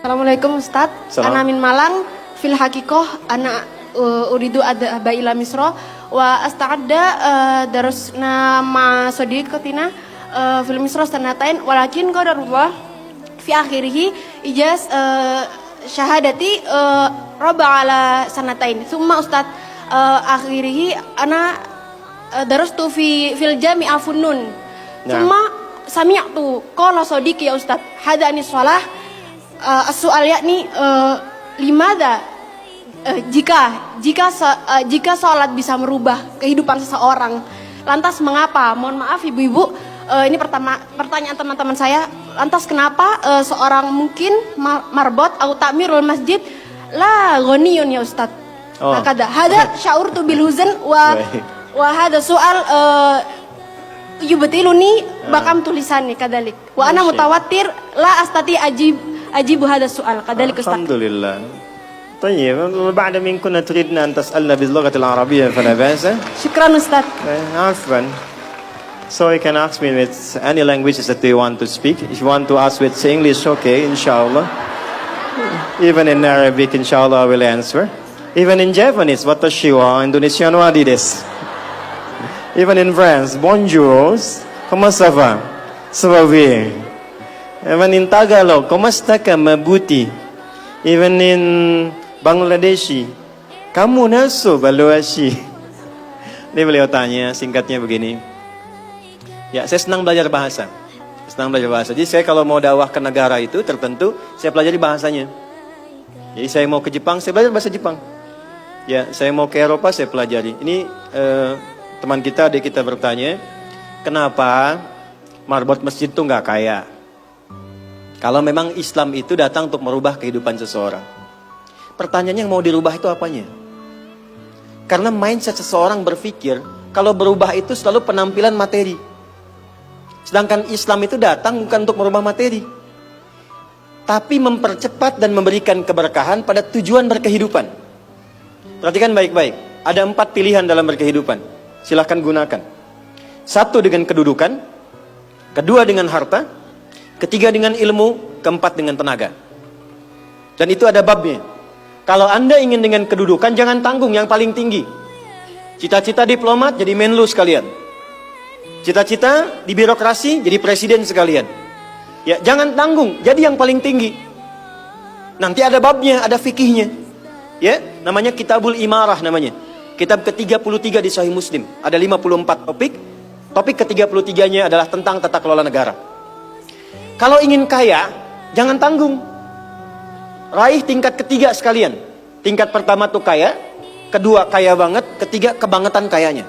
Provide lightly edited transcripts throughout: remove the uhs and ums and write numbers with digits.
Assalamualaikum Ustadz. Ana min Malang. Fil hakikoh ana uridu adhaba ila Misra wa asta'adda darusna ma sadiqatina fil Misra sanatain walakin qadarullah fi akhirih ijaz syahadati raba ala sanatain. Summa Ustadz akhirih ana darastu fil jami'a funun. Summa sami'tu qala sadiqi ya Ustadz hadani shalah as-su'al yakni limada jika sholat bisa merubah kehidupan seseorang, lantas mengapa? Mohon maaf ibu-ibu, ini pertanyaan teman-teman saya. Lantas kenapa seorang mungkin marbot atau takmirul masjid la ghaniyun ya Ustaz? Hakada hada sya'urtu bil huzn wa hada soal yubatiluni bakam tulisannya kadalik wa ana mutawatir la astati ajibu hada soal kadalik Ustaz. Alhamdulillah. طيب بعد من كنا تريدنا أن تسألنا باللغة العربية فلا بأس. شكرا أستاذ. عفوا. So you can ask me with any languages that you want to speak. If you want to ask with English, okay, inshallah. Even in Arabic, inshallah, I will answer. Even in Japanese, watashi wa Indonesian wa desu. Even in France, bonjour, comment ça va? Ça va bien. Even in Tagalog, kumusta ka mabuti? Even in Bangladeshi, kamu naso baluashi. Ini beliau tanya, singkatnya begini. Ya, saya senang belajar bahasa. Jadi saya kalau mau dakwah ke negara itu tertentu, saya pelajari bahasanya. Jadi saya mau ke Jepang, saya belajar bahasa Jepang. Ya, saya mau ke Eropa, saya pelajari. Ini teman kita, adik kita bertanya, kenapa marbot masjid itu nggak kaya? Kalau memang Islam itu datang untuk merubah kehidupan seseorang. Pertanyaannya yang mau dirubah itu apanya? Karena mindset seseorang berpikir, kalau berubah itu selalu penampilan materi. Sedangkan Islam itu datang bukan untuk merubah materi, tapi mempercepat dan memberikan keberkahan pada tujuan berkehidupan. Perhatikan baik-baik. Ada 4 pilihan dalam berkehidupan. Silahkan gunakan. 1 dengan kedudukan, 2 dengan harta, 3 dengan ilmu, 4 dengan tenaga. Dan itu ada babnya. Kalau Anda ingin dengan kedudukan, jangan tanggung yang paling tinggi. Cita-cita diplomat jadi menlu sekalian. Cita-cita di birokrasi jadi presiden sekalian. Ya, jangan tanggung, jadi yang paling tinggi. Nanti ada babnya, ada fikihnya. Ya, namanya Kitabul Imarah namanya. Kitab ke-33 di Sahih Muslim. Ada 54 topik. Topik ke-33-nya adalah tentang tata kelola negara. Kalau ingin kaya, jangan tanggung. Raih tingkat ketiga sekalian. Tingkat pertama tuh kaya, kedua kaya banget, ketiga kebangetan kayanya.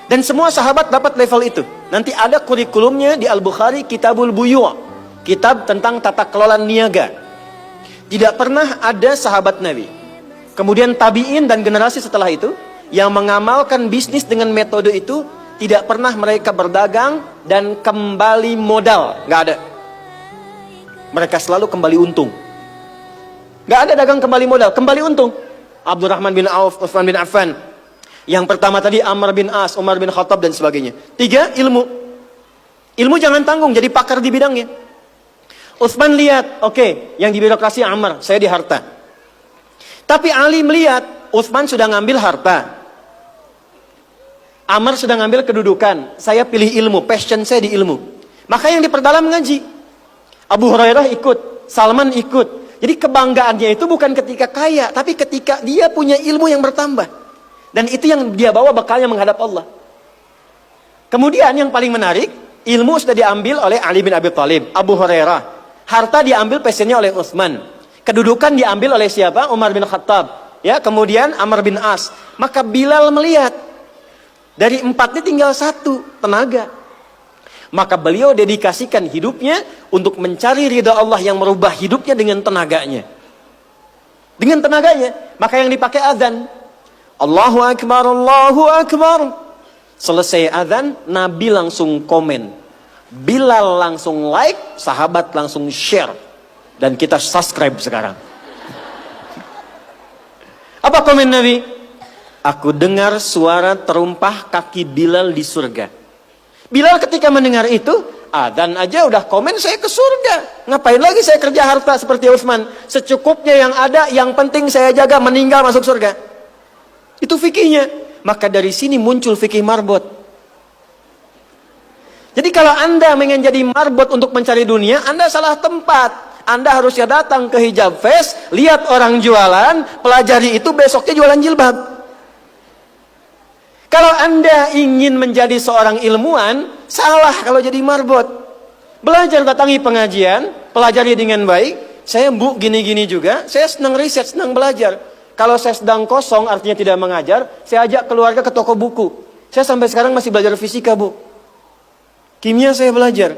Dan semua sahabat dapat level itu. Nanti ada kurikulumnya di Al-Bukhari, Kitabul Buyu', kitab tentang tata kelola niaga. Tidak pernah ada sahabat Nabi, kemudian tabi'in dan generasi setelah itu yang mengamalkan bisnis dengan metode itu. Tidak pernah mereka berdagang dan kembali modal, nggak ada. Mereka selalu kembali untung. Nggak ada dagang kembali modal, kembali untung. Abdurrahman bin Auf, Utsman bin Affan. Yang pertama tadi Amr bin As, Umar bin Khattab dan sebagainya. 3, ilmu. Ilmu jangan tanggung, jadi pakar di bidangnya. Utsman lihat, oke, yang di birokrasi Amr, saya di harta. Tapi Ali melihat, Utsman sudah ngambil harta. Amr sudah ngambil kedudukan, saya pilih ilmu, passion saya di ilmu. Maka yang diperdalam ngaji. Abu Hurairah ikut, Salman ikut. Jadi kebanggaannya itu bukan ketika kaya, tapi ketika dia punya ilmu yang bertambah. Dan itu yang dia bawa bekalnya menghadap Allah. Kemudian yang paling menarik, ilmu sudah diambil oleh Ali bin Abi Thalib, Abu Hurairah. Harta diambil passionnya oleh Utsman. Kedudukan diambil oleh siapa? Umar bin Khattab. Ya, kemudian Amr bin As. Maka Bilal melihat, dari 4 ini tinggal 1, tenaga. Maka beliau dedikasikan hidupnya untuk mencari ridha Allah yang merubah hidupnya dengan tenaganya. Dengan tenaganya. Maka yang dipakai azan. Allahu Akbar, Allahu Akbar. Selesai azan, Nabi langsung komen. Bilal langsung like, sahabat langsung share. Dan kita subscribe sekarang. Apa komen Nabi? Aku dengar suara terumpah kaki Bilal di surga. Bilal ketika mendengar itu, Adzan aja udah komen saya ke surga. Ngapain lagi saya kerja harta seperti Utsman? Secukupnya yang ada, yang penting saya jaga, meninggal masuk surga. Itu fikihnya. Maka dari sini muncul fikih marbot. Jadi kalau Anda ingin jadi marbot untuk mencari dunia, Anda salah tempat. Anda harusnya datang ke Hijab Fest, lihat orang jualan, pelajari itu, besoknya jualan jilbab. Kalau Anda ingin menjadi seorang ilmuwan, salah kalau jadi marbot. Belajar, datangi pengajian, pelajari dengan baik. Saya Bu gini-gini juga, saya senang riset, senang belajar. Kalau saya sedang kosong, artinya tidak mengajar, saya ajak keluarga ke toko buku. Saya sampai sekarang masih belajar fisika, Bu. Kimia saya belajar.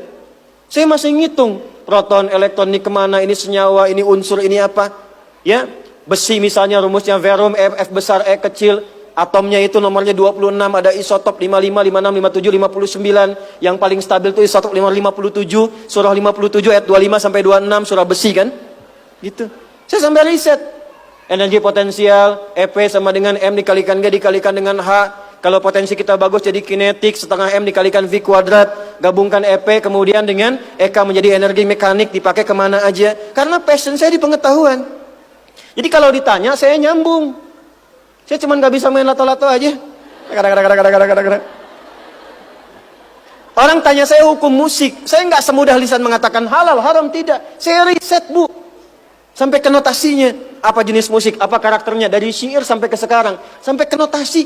Saya masih ngitung proton, elektron, ini kemana, ini senyawa, ini unsur, ini apa. Ya, besi misalnya rumusnya verum, F besar, E kecil. Atomnya itu nomornya 26, ada isotop 55, 56, 57, 59. Yang paling stabil itu isotop 57, surah 57 ayat 25 sampai 26, surah besi kan? Gitu. Saya sampai riset. Energi potensial, EP sama dengan M dikalikan G dikalikan dengan H. Kalau potensi kita bagus jadi kinetik, setengah M dikalikan V kuadrat. Gabungkan EP kemudian dengan EK menjadi energi mekanik, dipakai kemana aja. Karena passion saya di pengetahuan. Jadi kalau ditanya, saya nyambung. Saya cuma nggak bisa main lato-lato aja. Orang tanya saya hukum musik, saya nggak semudah lisan mengatakan halal, haram, tidak. Saya riset, Bu. Sampai ke notasinya, apa jenis musik, apa karakternya, dari syair sampai ke sekarang, sampai ke notasi.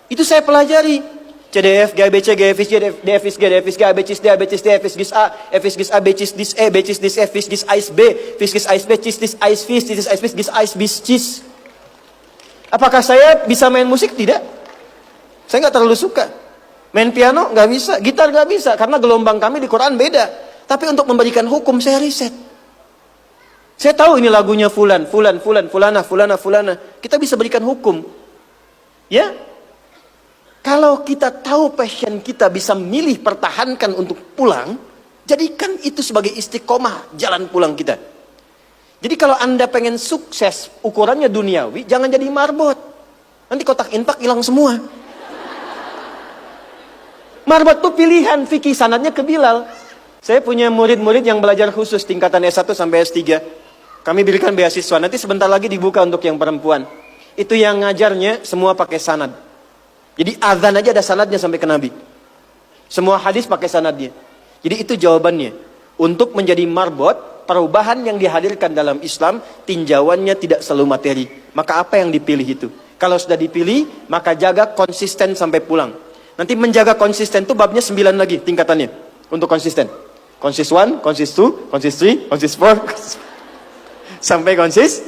Itu saya pelajari. CDF, GABC, GFIS, DFIS, G, DFIS, G, ABCIS, D, ABCIS, D, FIS, GIS A, FIS, GIS A, BCIS, DIS E, BCIS, DIS F, FIS, GIS AIS B, FIS, GIS AIS B, CIS, DIS AIS FIS, DIS AIS FIS, GIS AIS BIS, CIS. Apakah saya bisa main musik? Tidak. Saya nggak terlalu suka. Main piano nggak bisa, gitar nggak bisa, karena gelombang kami di Quran beda. Tapi untuk memberikan hukum saya riset. Saya tahu ini lagunya fulan, fulana. Kita bisa berikan hukum. Ya? Kalau kita tahu passion kita bisa milih pertahankan untuk pulang, jadikan itu sebagai istiqomah jalan pulang kita. Jadi kalau Anda pengen sukses, ukurannya duniawi, jangan jadi marbot. Nanti kotak infak hilang semua. Marbot itu pilihan, fikih sanadnya ke Bilal. Saya punya murid-murid yang belajar khusus tingkatan S1 sampai S3. Kami berikan beasiswa, nanti sebentar lagi dibuka untuk yang perempuan. Itu yang ngajarnya semua pakai sanad. Jadi azan aja ada sanadnya sampai ke Nabi. Semua hadis pakai sanadnya. Jadi itu jawabannya. Untuk menjadi marbot, perubahan yang dihadirkan dalam Islam, tinjauannya tidak selalu materi. Maka apa yang dipilih itu? Kalau sudah dipilih, maka jaga konsisten sampai pulang. Nanti menjaga konsisten itu babnya 9 lagi tingkatannya. Untuk konsisten. Konsis 1, konsis 2, konsis 3, konsis 4. Sampai konsis